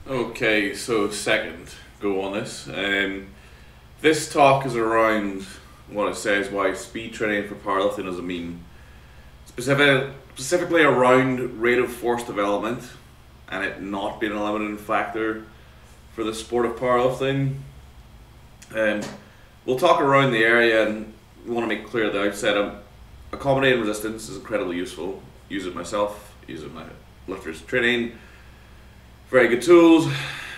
Okay, so second go on this. This talk is around what it says why speed training for powerlifting is a meme. Specifically around rate of force development and it not being a limiting factor for the sport of powerlifting. We'll talk around the area, and we want to make clear at the outset accommodating resistance is incredibly useful. Use it myself, use it in my lifters training. Very good tools.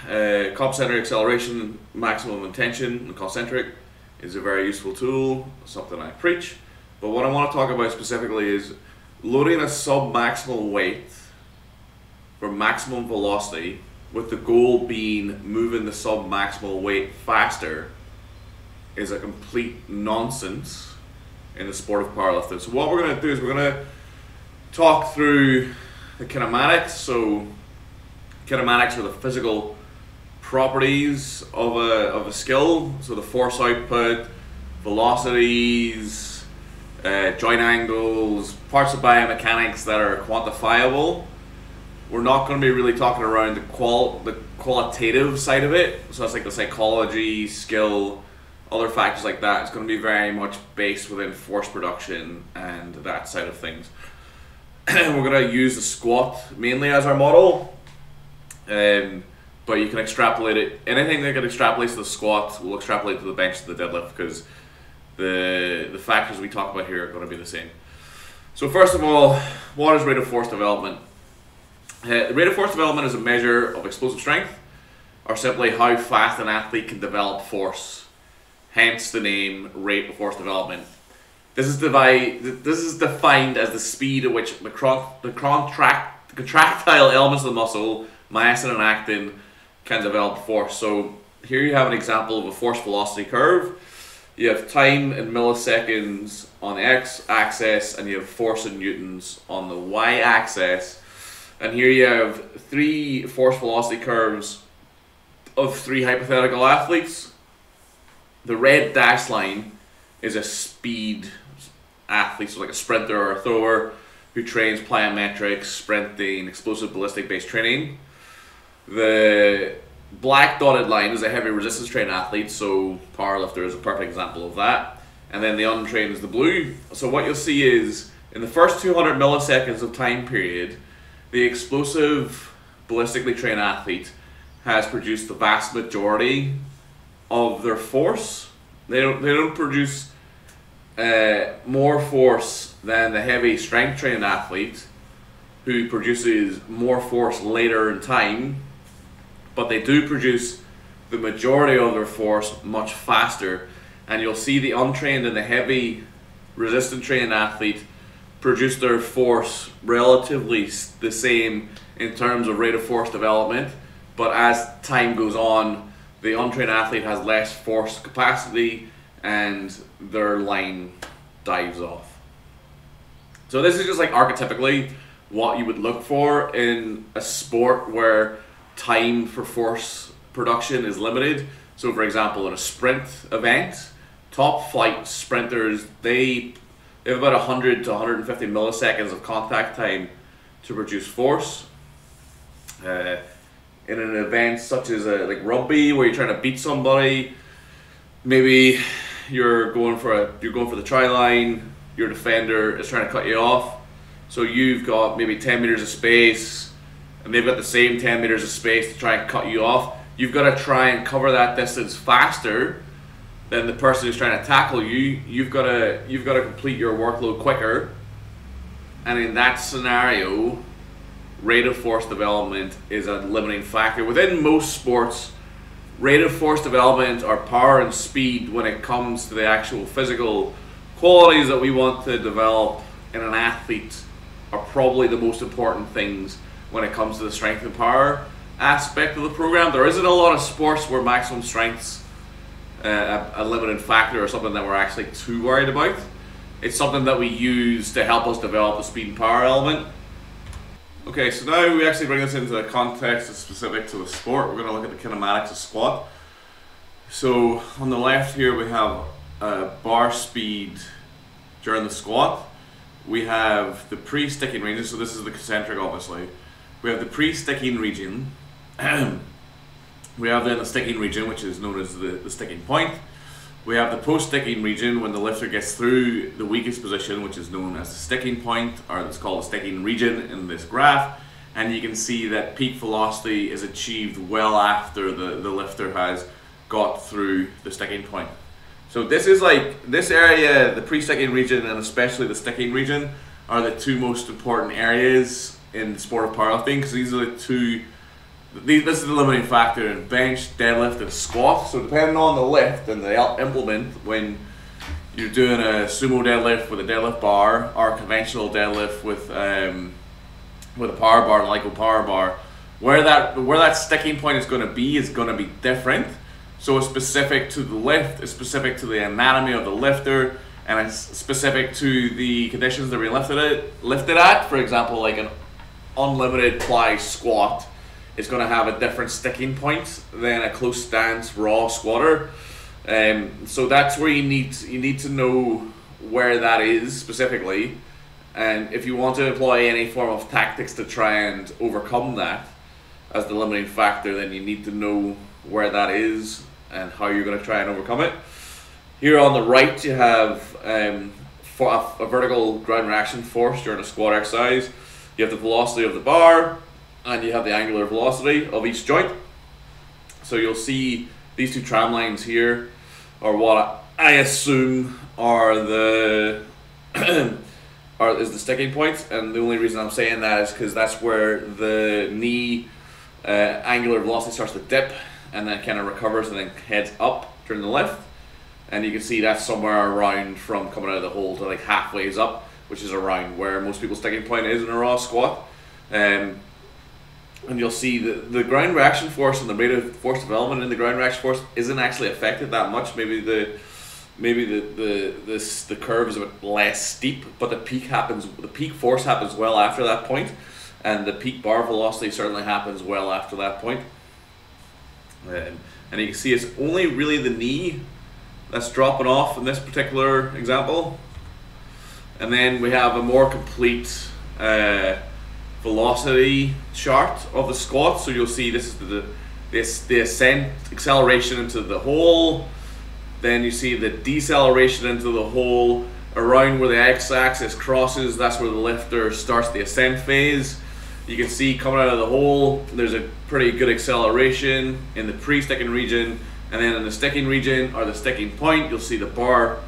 Concentric acceleration, maximum intention, and concentric is a very useful tool, something I preach. But what I want to talk about specifically is loading a sub-maximal weight for maximum velocity with the goal being moving the sub-maximal weight faster is a complete nonsense in the sport of powerlifting. So what we're going to do is we're going to talk through the kinematics. So kinematics are the physical properties of a skill. So the force output, velocities, joint angles, parts of biomechanics that are quantifiable. We're not going to be really talking around the qualitative side of it. So that's like the psychology, skill, other factors like that. It's going to be very much based within force production and that side of things. We're going to use the squat mainly as our model. But you can extrapolate it. Anything that can extrapolate to the squat will extrapolate to the bench, to the deadlift, because the factors we talk about here are going to be the same. So first of all, what is rate of force development? The rate of force development is a measure of explosive strength, or simply how fast an athlete can develop force. Hence the name rate of force development. This is defined as the speed at which the contractile elements of the muscle, myosin and actin, can develop force. So here you have an example of a force velocity curve. You have time in milliseconds on the x-axis and you have force in newtons on the y-axis. And here you have three force velocity curves of three hypothetical athletes. The red dashed line is a speed athlete, so like a sprinter or a thrower who trains plyometrics, sprinting, explosive ballistic based training. The black dotted line is a heavy resistance trained athlete, so powerlifter is a perfect example of that. And then the untrained is the blue. So what you'll see is in the first 200 milliseconds of time period, the explosive ballistically trained athlete has produced the vast majority of their force. They don't produce more force than the heavy strength trained athlete, who produces more force later in time, but they do produce the majority of their force much faster. And you'll see the untrained and the heavy resistant trained athlete produce their force relatively the same in terms of rate of force development, but as time goes on, the untrained athlete has less force capacity and their line dives off. So this is just like archetypically what you would look for in a sport where time for force production is limited. So for example, in a sprint event, top flight sprinters, they have about 100 to 150 milliseconds of contact time to produce force. In an event such as like rugby, where you're trying to beat somebody, maybe you're going for the try line, your defender is trying to cut you off, so you've got maybe 10 meters of space and they've got the same 10 meters of space to try and cut you off. You've got to try and cover that distance faster than the person who's trying to tackle you. You've got to complete your workload quicker, and in that scenario, rate of force development is a limiting factor. Within most sports, rate of force development or power and speed when it comes to the actual physical qualities that we want to develop in an athlete are probably the most important things when it comes to the strength and power aspect of the program. There isn't a lot of sports where maximum strength's a limiting factor or something that we're actually too worried about. It's something that we use to help us develop the speed and power element. Okay, so now we actually bring this into a context that's specific to the sport. We're going to look at the kinematics of squat. So on the left here we have bar speed during the squat. We have the pre-sticking region, so this is the concentric obviously. We have the pre-sticking region We have then the sticking region, which is known as the sticking point. We have the post-sticking region when the lifter gets through the weakest position, which is known as the sticking point, or it's called the sticking region in this graph. And you can see that peak velocity is achieved well after the lifter has got through the sticking point. So this is like, this area, the pre-sticking region and especially the sticking region, are the two most important areas in the sport of powerlifting, because these are the two, this is the limiting factor in bench, deadlift, and squat. So depending on the lift and the implement, when you're doing a sumo deadlift with a deadlift bar, or a conventional deadlift with a power bar, an Lyco power bar, where that sticking point is going to be different. So it's specific to the lift, it's specific to the anatomy of the lifter, and it's specific to the conditions that we're lifted at. For example, like an unlimited ply squat is going to have a different sticking point than a close stance raw squatter. So that's where you need to know where that is specifically, and if you want to employ any form of tactics to try and overcome that as the limiting factor, then you need to know where that is and how you're going to try and overcome it. Here on the right you have a vertical ground reaction force during a squat exercise. You have the velocity of the bar, and you have the angular velocity of each joint. So you'll see these two tram lines here are what I assume are the is the sticking points, and the only reason I'm saying that is because that's where the knee angular velocity starts to dip and then kind of recovers and then heads up during the lift. And you can see that's somewhere around from coming out of the hole to like halfway up, which is around where most people's sticking point is in a raw squat. And you'll see the ground reaction force and the rate of force development in the ground reaction force isn't actually affected that much. Maybe the curve is a bit less steep, but the peak force happens well after that point, and the peak bar velocity certainly happens well after that point. And you can see it's only really the knee that's dropping off in this particular example. And then we have a more complete velocity chart of the squat. So you'll see this is the ascent acceleration into the hole. Then you see the deceleration into the hole around where the x-axis crosses. That's where the lifter starts the ascent phase. You can see coming out of the hole, there's a pretty good acceleration in the pre-sticking region, and then in the sticking region or the sticking point, you'll see the bar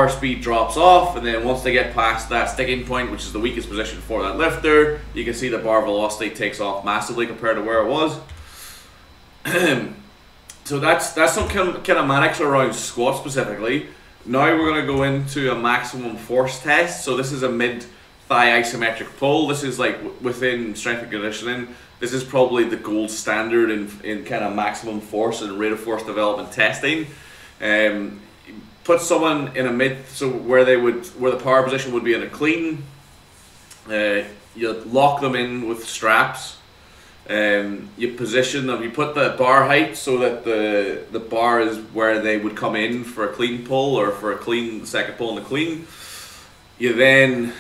speed drops off, and then once they get past that sticking point, which is the weakest position for that lifter, you can see the bar velocity takes off massively compared to where it was. So that's some kinematics around squat specifically. Now we're going to go into a maximum force test. So this is a mid-thigh isometric pull. This is like within strength and conditioning. This is probably the gold standard in kind of maximum force and rate of force development testing. Put someone in a mid, so where the power position would be in a clean. You lock them in with straps. You position them. You put the bar height so that the bar is where they would come in for a clean pull or for a clean second pull in the clean. You then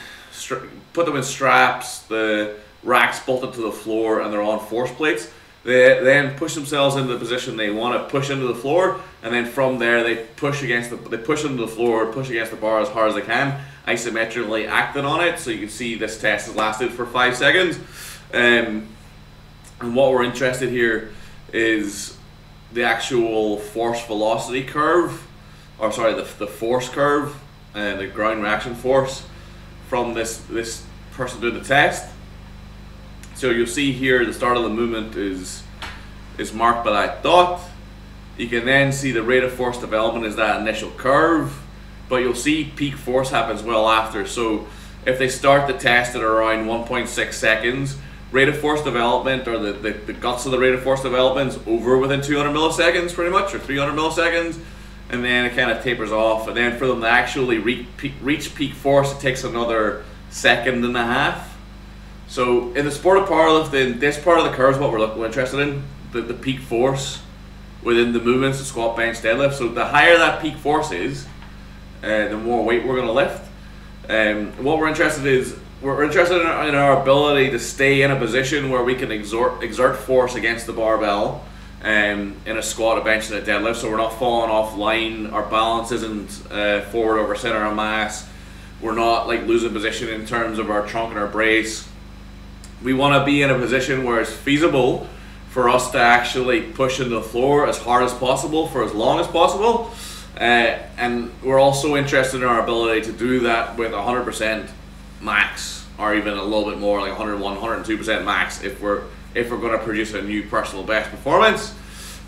put them in straps. The racks bolted to the floor and they're on force plates. They then push themselves into the position they want to push into the floor, and then from there they push into the floor, push against the bar as hard as they can, isometrically acting on it. So you can see this test has lasted for 5 seconds. And what we're interested here is the actual force velocity curve, or sorry, the force curve and the ground reaction force from this person doing the test. So you'll see here the start of the movement is marked by that dot. You can then see the rate of force development is that initial curve, but you'll see peak force happens well after. So if they start the test at around 1.6 seconds, rate of force development, or the guts of the rate of force development, is over within 200 milliseconds pretty much, or 300 milliseconds, and then it kind of tapers off. And then for them to actually reach peak force, it takes another 1.5 seconds. So in the sport of powerlifting, this part of the curve is what we're interested in, the peak force within the movements of squat, bench, deadlift. So the higher that peak force is, the more weight we're going to lift. What we're interested in our ability to stay in a position where we can exert force against the barbell in a squat, a bench, and a deadlift, so we're not falling off line. Our balance isn't forward over center of mass. We're not like losing position in terms of our trunk and our brace. We want to be in a position where it's feasible for us to actually push into the floor as hard as possible for as long as possible. And we're also interested in our ability to do that with 100% max, or even a little bit more, like 101, 102% max, if we're going to produce a new personal best performance.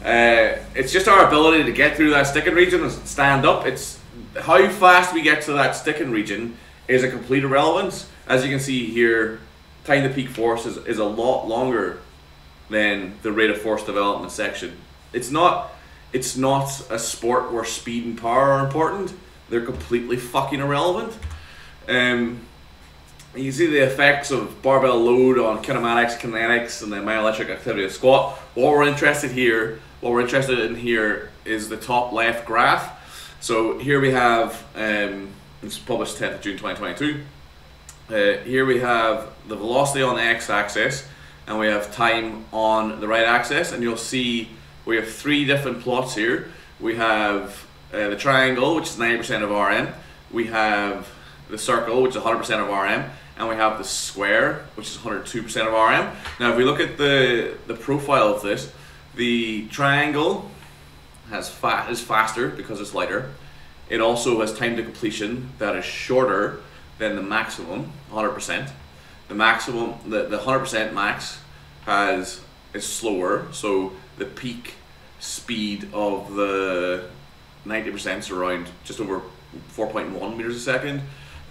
It's just our ability to get through that sticking region and stand up. It's how fast we get to that sticking region is a complete irrelevance. As you can see here, time to peak force is a lot longer than the rate of force development section. It's not a sport where speed and power are important. They're completely fucking irrelevant. You see the effects of barbell load on kinematics, kinetics, and the myoelectric activity of squat. What we're interested in here is the top left graph. So here we have, it's published 10th of June 2022. Here we have the velocity on the x-axis, and we have time on the right axis, and you'll see we have three different plots here. We have the triangle, which is 90% of RM. We have the circle, which is 100% of RM. And we have the square, which is 102% of RM. Now, if we look at the profile of this, the triangle is faster because it's lighter. It also has time to completion that is shorter than the maximum, 100%. The maximum, the 100% max is slower, so the peak speed of the 90% is around just over 4.1 meters a second.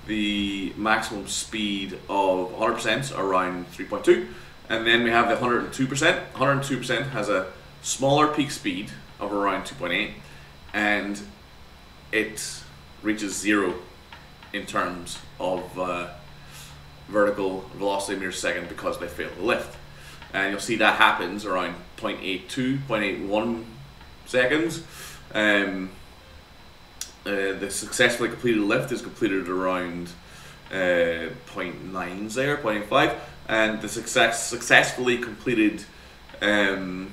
The maximum speed of 100% around 3.2, and then we have the 102%. 102% has a smaller peak speed of around 2.8, and it reaches 0 in terms of vertical velocity meters per second because they fail to lift. And you'll see that happens around 0.82, 0.81 seconds. The successfully completed lift is completed around 0.9 there, 0.85, and the successfully completed maximum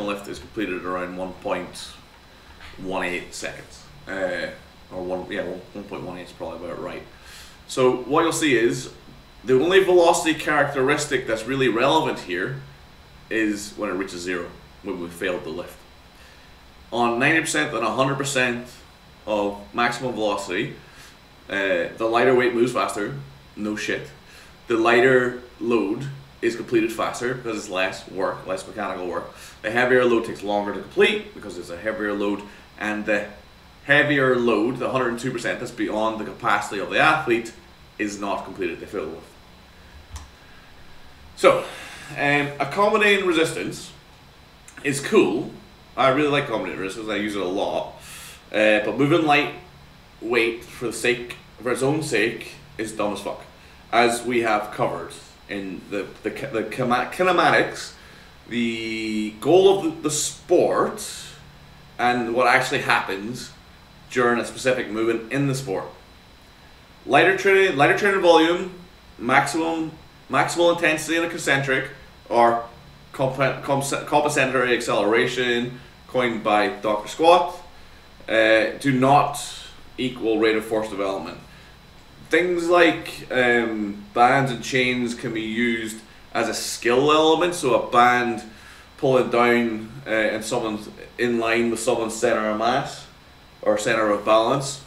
lift is completed around 1.18 seconds, or 1.18 is probably about right. So what you'll see is the only velocity characteristic that's really relevant here is when it reaches 0, when we failed the lift. On 90% and 100% of maximum velocity, the lighter weight moves faster, no shit. The lighter load is completed faster because it's less work, less mechanical work. The heavier load takes longer to complete because it's a heavier load, and the heavier load, the 102% that's beyond the capacity of the athlete, is not completed, they fail the lift. So, accommodating resistance is cool. I really like accommodating resistance, I use it a lot. But moving light weight for its own sake is dumb as fuck. As we have covered in the kinematics, the goal of the sport and what actually happens during a specific movement in the sport. Lighter training volume, maximal intensity in a concentric, or compensatory acceleration, coined by Dr. Squat, do not equal rate of force development. Things like bands and chains can be used as a skill element, so a band pulling down and someone's in line with someone's center of mass or center of balance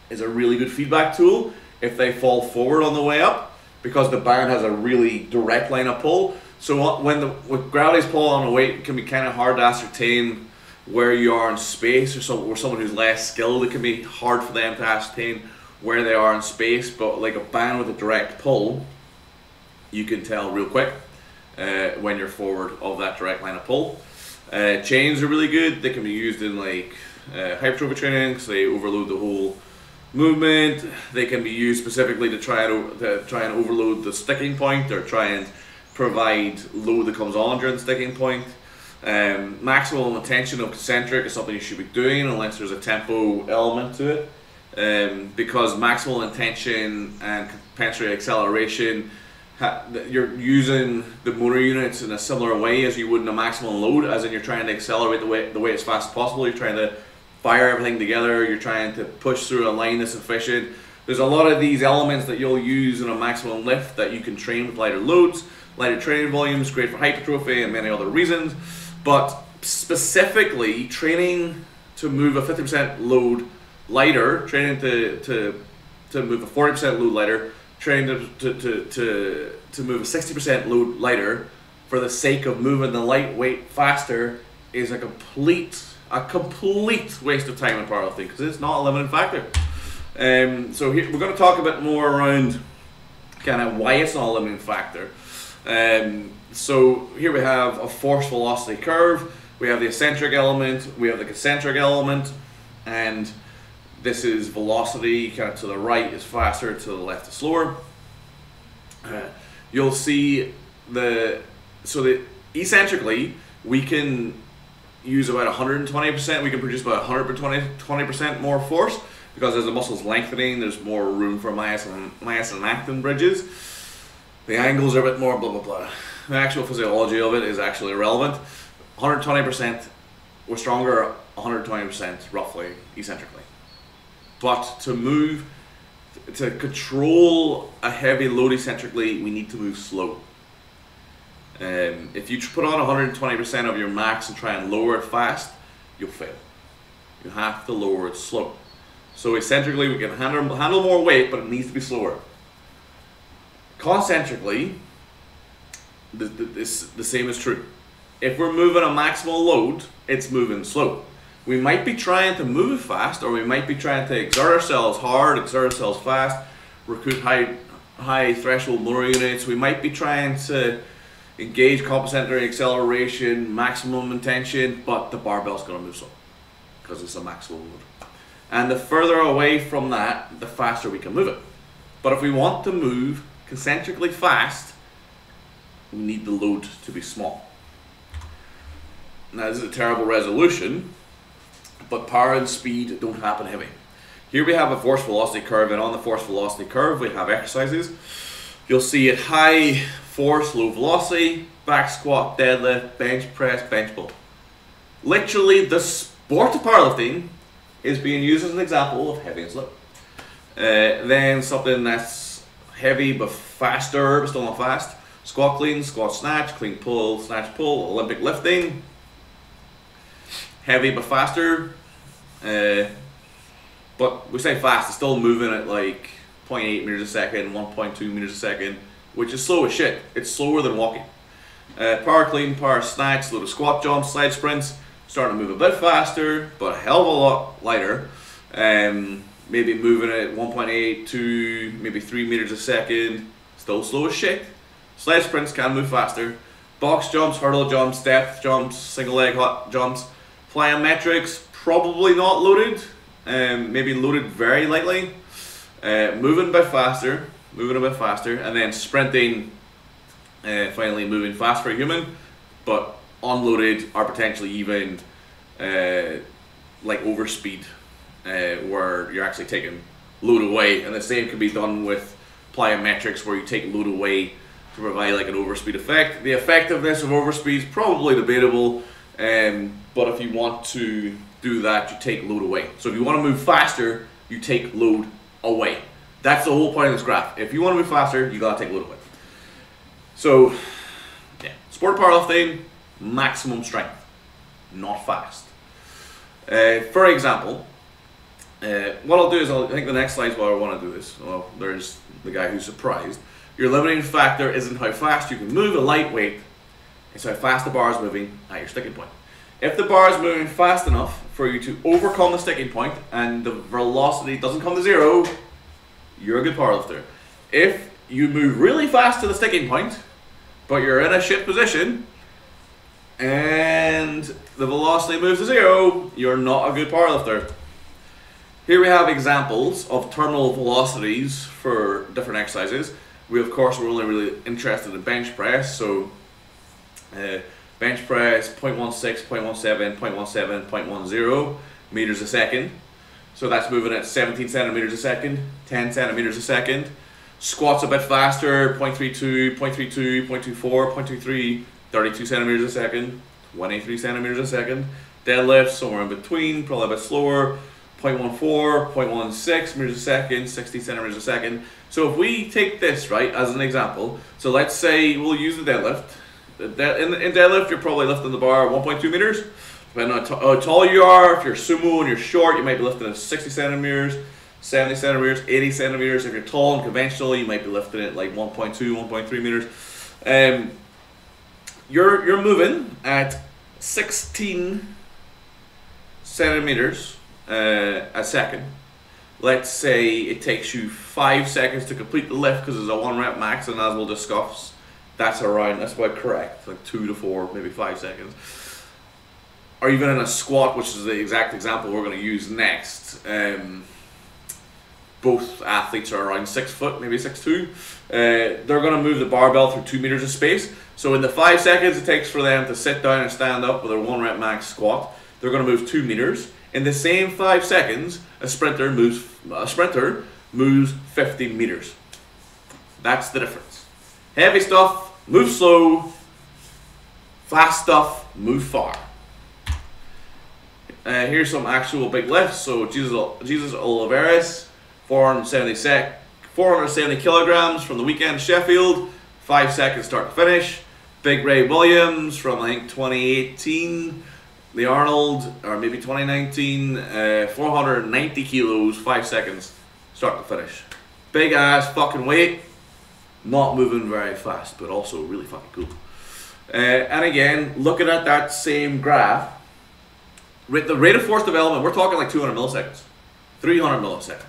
is a really good feedback tool if they fall forward on the way up, because the band has a really direct line of pull. So when gravity's pull on a weight, it can be kind of hard to ascertain where you are in space, or someone who's less skilled, it can be hard for them to ascertain where they are in space. But like a band with a direct pull, you can tell real quick when you're forward of that direct line of pull. Chains are really good. They can be used in like hypertrophy training because they overload the whole movement. They can be used specifically to try and overload the sticking point, or try and provide load that comes on during the sticking point. Maximum attention of concentric is something you should be doing unless there's a tempo element to it, because maximal intention and compensatory acceleration you're using the motor units in a similar way as you would in a maximum load, as in you're trying to accelerate the way as fast as possible. You're trying to fire everything together. You're trying to push through a line that's efficient. There's a lot of these elements that you'll use in a maximum lift that you can train with lighter loads, lighter training volumes, great for hypertrophy and many other reasons. But specifically, training to move a 50% load lighter, training to move a 40% load lighter, training to move a 60% load lighter for the sake of moving the lightweight faster is a complete waste of time in powerlifting, because it's not a limiting factor. So here we're going to talk a bit more around kind of why it's not a limiting factor. So here we have a force velocity curve. We have the eccentric element, we have the concentric element, and this is velocity. Kind of to the right is faster, to the left is slower. You'll see eccentrically we can use about 120%. We can produce about 120% more force, because as the muscle's lengthening, there's more room for myosin and actin bridges. The angles are a bit more blah blah blah. The actual physiology of it is actually irrelevant. 120%, we're stronger 120% roughly eccentrically. But to control a heavy load eccentrically, we need to move slow. If you put on 120% of your max and try and lower it fast, you'll fail. You have to lower it slow. So eccentrically, we can handle more weight, but it needs to be slower. Concentrically, the same is true. If we're moving a maximal load, it's moving slow. We might be trying to move fast, or we might be trying to exert ourselves hard, exert ourselves fast, recruit high threshold motor units. We might be trying to engage compensatory acceleration, maximum intention, but the barbell's going to move slow because it's a maximal load. And the further away from that, the faster we can move it. But if we want to move concentrically fast, we need the load to be small. Now, this is a terrible resolution, but power and speed don't happen heavy. Here we have a force velocity curve, and on the force velocity curve we have exercises. You'll see at high force, low velocity, back squat, deadlift, bench press, bench pull. Literally, the sport of powerlifting is being used as an example of heavy and slow. Then something that's heavy but faster, but still not fast. Squat clean, squat snatch, clean pull, snatch pull, Olympic lifting. Heavy but faster. But we say fast, it's still moving at like 0.8 meters a second, 1.2 meters a second, which is slow as shit. It's slower than walking. Power clean, power snatch, little squat jumps, side sprints, starting to move a bit faster, but a hell of a lot lighter. Maybe moving at 1.8 to maybe 3 meters a second, still slow as shit. Sled sprints can move faster. Box jumps, hurdle jumps, depth jumps, single leg hop jumps. Plyometrics, probably not loaded, maybe loaded very lightly. Moving a bit faster, and then sprinting, finally moving fast for a human, but unloaded or potentially even like overspeed, where you're actually taking load away. And the same can be done with plyometrics, where you take load away to provide like an overspeed effect. The effectiveness of overspeed is probably debatable, but if you want to do that, you take load away. So if you want to move faster, you take load away. That's the whole point of this graph. If you want to move faster, you gotta take load away. So, yeah, sport powerlifting, maximum strength, not fast. For example, what I'll do is I think the next slide is what I want to do is, well, there's the guy who's surprised. Your limiting factor isn't how fast you can move a lightweight, it's how fast the bar is moving at your sticking point. If the bar is moving fast enough for you to overcome the sticking point and the velocity doesn't come to zero, you're a good powerlifter. If you move really fast to the sticking point, but you're in a shit position and the velocity moves to zero, you're not a good powerlifter. Here we have examples of terminal velocities for different exercises. We of course were only really interested in bench press, so bench press 0.16, 0.17, 0.17, 0.10 meters a second. So that's moving at 17 centimeters a second, 10 centimeters a second. Squats a bit faster, 0.32, 0.32, 0.24, 0.23, 32 centimeters a second, 23 centimeters a second. Deadlift somewhere in between, probably a bit slower, 0.14, 0.16 meters a second, 60 centimeters a second. So if we take this, right, as an example, so let's say we'll use the deadlift. In deadlift, you're probably lifting the bar 1.2 meters. Depending on how tall you are, if you're sumo and you're short, you might be lifting at 60 centimeters, 70 centimeters, 80 centimeters. If you're tall and conventional, you might be lifting it like 1.2, 1.3 meters. You're moving at 16 centimeters a second. Let's say it takes you 5 seconds to complete the lift because it's a 1 rep max, and as we'll discuss, that's about correct, like 2 to 4, maybe 5 seconds. Or even in a squat, which is the exact example we're going to use next. Both athletes are around 6 foot, maybe 6'2". They're going to move the barbell through 2 meters of space. So in the 5 seconds it takes for them to sit down and stand up with their 1 rep max squat, they're going to move 2 meters. In the same 5 seconds, a sprinter moves 50 meters. That's the difference. Heavy stuff, move slow. Fast stuff, move far. Here's some actual big lifts. So Jesus Oliveras, 470 kilograms from the weekend in Sheffield, 5 seconds start to finish. Big Ray Williams from, I think, 2018, the Arnold, or maybe 2019, 490 kilos, 5 seconds start to finish. Big ass fucking weight, not moving very fast, but also really fucking cool. And again, looking at that same graph, the rate of force development, we're talking like 200 milliseconds, 300 milliseconds.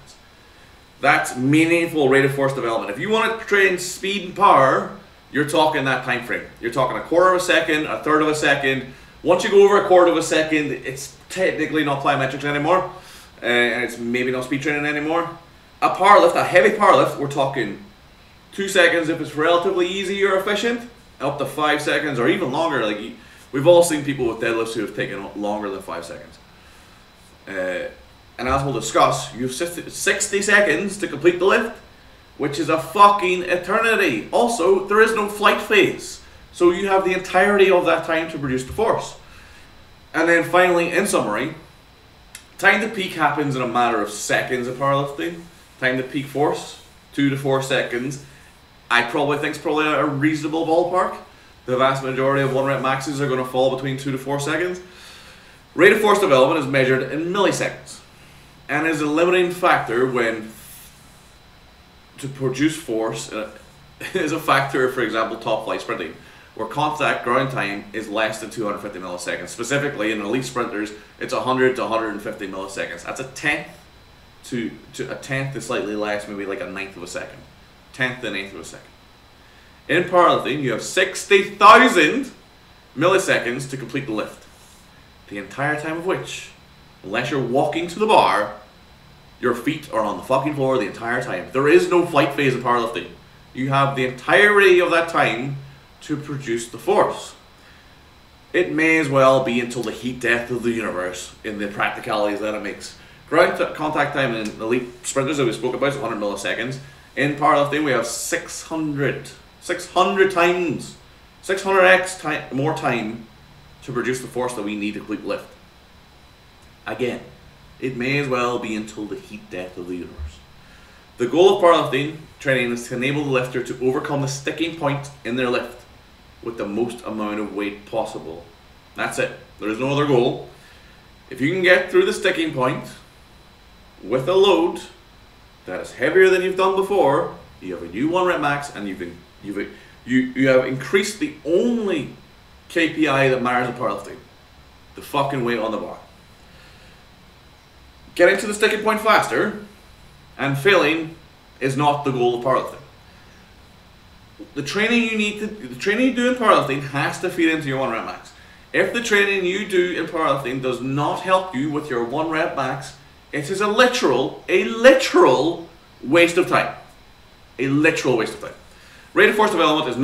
That's meaningful rate of force development. If you want to train speed and power, you're talking that time frame. You're talking a quarter of a second, a third of a second. Once you go over a quarter of a second, it's technically not plyometrics anymore, and it's maybe not speed training anymore. A powerlift, a heavy powerlift, we're talking 2 seconds if it's relatively easy or efficient, up to 5 seconds or even longer. Like, we've all seen people with deadlifts who have taken longer than 5 seconds. And as we'll discuss, you have 60 seconds to complete the lift, which is a fucking eternity. Also, there is no flight phase, so you have the entirety of that time to produce the force. And then finally, in summary, time to peak happens in a matter of seconds of powerlifting. Time to peak force, 2 to 4 seconds. I probably think it's probably a reasonable ballpark. The vast majority of 1 rep maxes are going to fall between 2 to 4 seconds. Rate of force development is measured in milliseconds and is a limiting factor when to produce force is a factor, for example, top flight sprinting, where contact ground time is less than 250 milliseconds. Specifically, in elite sprinters, it's 100 to 150 milliseconds. That's a tenth to slightly less, maybe like a ninth of a second. Tenth to an eighth of a second. In powerlifting, you have 60,000 milliseconds to complete the lift. The entire time of which, unless you're walking to the bar, your feet are on the fucking floor the entire time. There is no flight phase in powerlifting. You have the entirety of that time to produce the force. It may as well be until the heat death of the universe in the practicalities that it makes. Ground contact time in elite sprinters that we spoke about is 100 milliseconds. In powerlifting, we have 600 times, 600x more time to produce the force that we need to complete the lift. Again, it may as well be until the heat death of the universe. The goal of powerlifting training is to enable the lifter to overcome the sticking point in their lift with the most amount of weight possible. That's it. There is no other goal. If you can get through the sticking point with a load that is heavier than you've done before, you have a new 1 rep max, and you have increased the only KPI that matters in powerlifting, the fucking weight on the bar. Getting to the sticking point faster and failing is not the goal of powerlifting. The training you do in powerlifting has to feed into your 1 rep max. If the training you do in powerlifting does not help you with your 1 rep max, it is a literal waste of time. A literal waste of time. Rate of force development is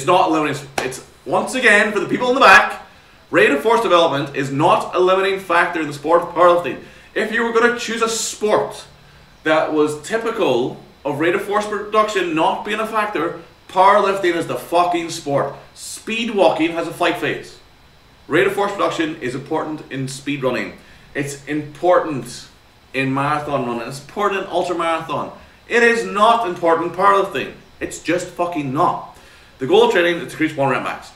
not limiting. It's once again for the people in the back. Rate of force development is not a limiting factor in the sport of powerlifting. If you were going to choose a sport that was typical of rate of force production not being a factor, powerlifting is the fucking sport. Speed walking has a flight phase. Rate of force production is important in speed running. It's important in marathon running. It's important in ultra marathon. It is not important in powerlifting. It's just fucking not. The goal of training is to increase 1 rep max.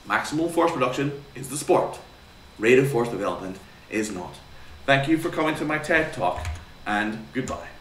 Maximal force production is the sport. Rate of force development is not. Thank you for coming to my TED Talk, and goodbye.